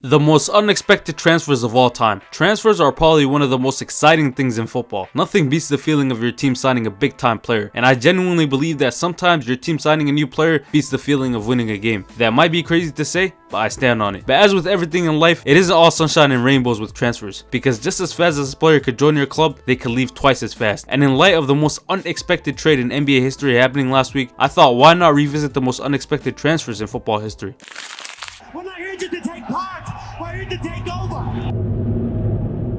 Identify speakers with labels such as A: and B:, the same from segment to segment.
A: The most unexpected transfers of all time. Transfers are probably one of the most exciting things in football. Nothing beats the feeling of your team signing a big time player, and I genuinely believe that sometimes your team signing a new player beats the feeling of winning a game. That might be crazy to say, but I stand on it. But as with everything in life, it isn't all sunshine and rainbows with transfers, because just as fast as a player could join your club, they could leave twice as fast. And in light of the most unexpected trade in NBA history happening last week, I thought why not revisit the most unexpected transfers in football history.
B: We're not here just to take part, we're here to take over.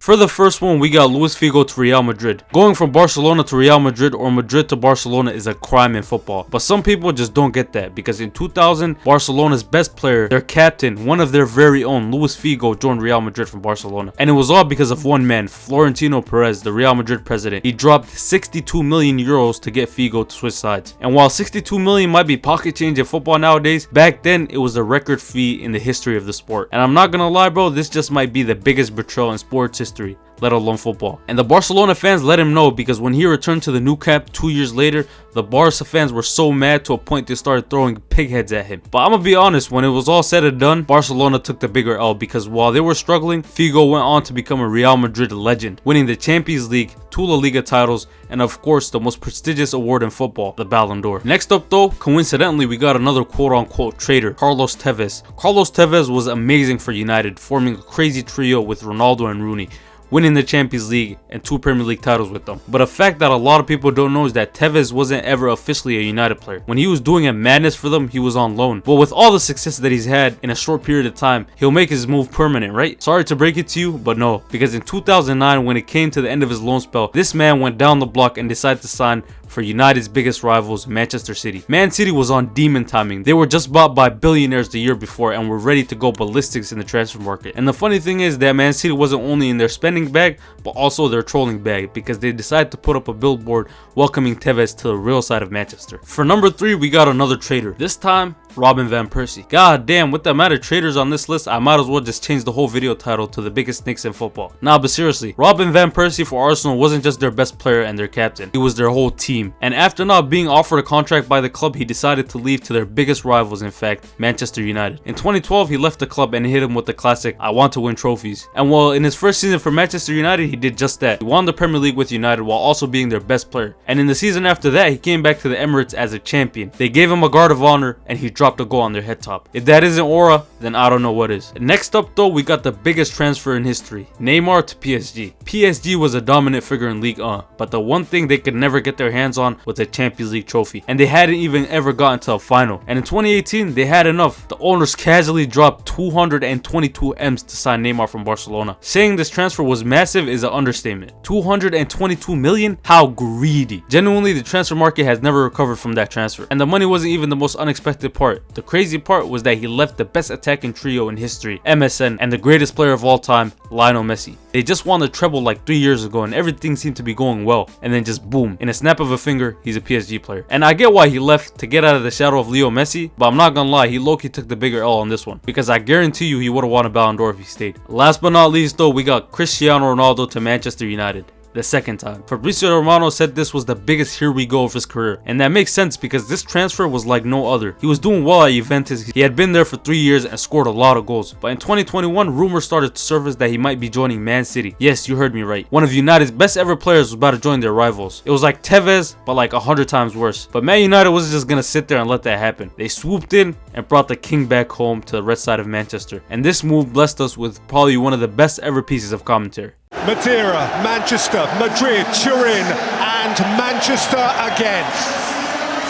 A: For the first one, we got Luis Figo to Real Madrid. Going from Barcelona to Real Madrid or Madrid to Barcelona is a crime in football. But some people just don't get that, because in 2000, Barcelona's best player, their captain, one of their very own, Luis Figo, joined Real Madrid from Barcelona. And it was all because of one man, Florentino Perez, the Real Madrid president. He dropped 62 million euros to get Figo to switch sides. And while 62 million might be pocket change in football nowadays, back then it was a record fee in the history of the sport. And I'm not gonna lie, bro, this just might be the biggest betrayal in sports history, let alone football. And the Barcelona fans let him know, because when he returned to the new camp 2 years later, the Barca fans were so mad to a point they started throwing pig heads at him. But I'm gonna be honest, when it was all said and done, Barcelona took the bigger L, because while they were struggling, Figo went on to become a Real Madrid legend, winning the Champions League, 2 La Liga titles, and of course the most prestigious award in football, the Ballon d'Or. Next up though, coincidentally, we got another quote-unquote traitor, Carlos Tevez. Carlos Tevez was amazing for United, forming a crazy trio with Ronaldo and Rooney, winning the Champions League and 2 Premier League titles with them. But a fact that a lot of people don't know is that Tevez wasn't ever officially a United player. When he was doing a madness for them, he was on loan. But with all the success that he's had in a short period of time, he'll make his move permanent, right? Sorry to break it to you, but no. Because in 2009, when it came to the end of his loan spell, this man went down the block and decided to sign for United's biggest rivals, Manchester City. Man City was on demon timing. They were just bought by billionaires the year before and were ready to go ballistics in the transfer market. And the funny thing is that Man City wasn't only in their spending bag, but also their trolling bag, because they decided to put up a billboard welcoming Tevez to the real side of Manchester. For number 3, we got another traitor. This time, Robin Van Persie. God damn, with the amount of traitors on this list, I might as well just change the whole video title to the biggest snakes in football. Nah, but seriously, Robin Van Persie for Arsenal wasn't just their best player and their captain, he was their whole team. And after not being offered a contract by the club, he decided to leave to their biggest rivals, in fact, Manchester United. In 2012, he left the club and hit him with the classic, "I want to win trophies." And while in his first season for Manchester United, he did just that. He won the Premier League with United while also being their best player. And in the season after that, he came back to the Emirates as a champion. They gave him a guard of honor and he dropped a goal on their head top. If that isn't aura, then I don't know what is. Next up though, we got the biggest transfer in history, Neymar to PSG. PSG was a dominant figure in Ligue 1, but the one thing they could never get their hands on was a Champions League trophy, and they hadn't even ever gotten to a final. And in 2018, they had enough. The owners casually dropped 222 M's to sign Neymar from Barcelona. Saying this transfer was massive is an understatement. 222 million? How greedy. Genuinely, the transfer market has never recovered from that transfer, and the money wasn't even the most unexpected part. The crazy part was that he left the best attacking trio in history, MSN, and the greatest player of all time, Lionel Messi. They just won the treble like 3 years ago and everything seemed to be going well, and then just boom, in a snap of a finger, he's a PSG player. And I get why he left to get out of the shadow of Leo Messi, but I'm not gonna lie, he low-key took the bigger L on this one, because I guarantee you he would've won a Ballon d'Or if he stayed. Last but not least though, we got Cristiano Ronaldo to Manchester United. The second time. Fabrizio Romano said this was the biggest here we go of his career, and that makes sense because this transfer was like no other. He was doing well at Juventus, he had been there for 3 years and scored a lot of goals, but in 2021 rumors started to surface that he might be joining Man City. Yes, you heard me right. One of United's best ever players was about to join their rivals. It was like Tevez, but like 100 times worse. But Man United wasn't just gonna sit there and let that happen. They swooped in and brought the king back home to the red side of Manchester, and this move blessed us with probably one of the best ever pieces of commentary.
C: Madeira, Manchester, Madrid, Turin, and Manchester again.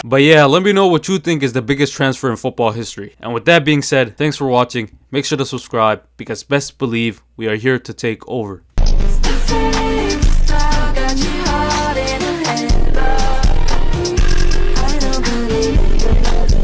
A: But yeah, let me know what you think is the biggest transfer in football history. And with that being said, thanks for watching. Make sure to subscribe, because best believe we are here to take over.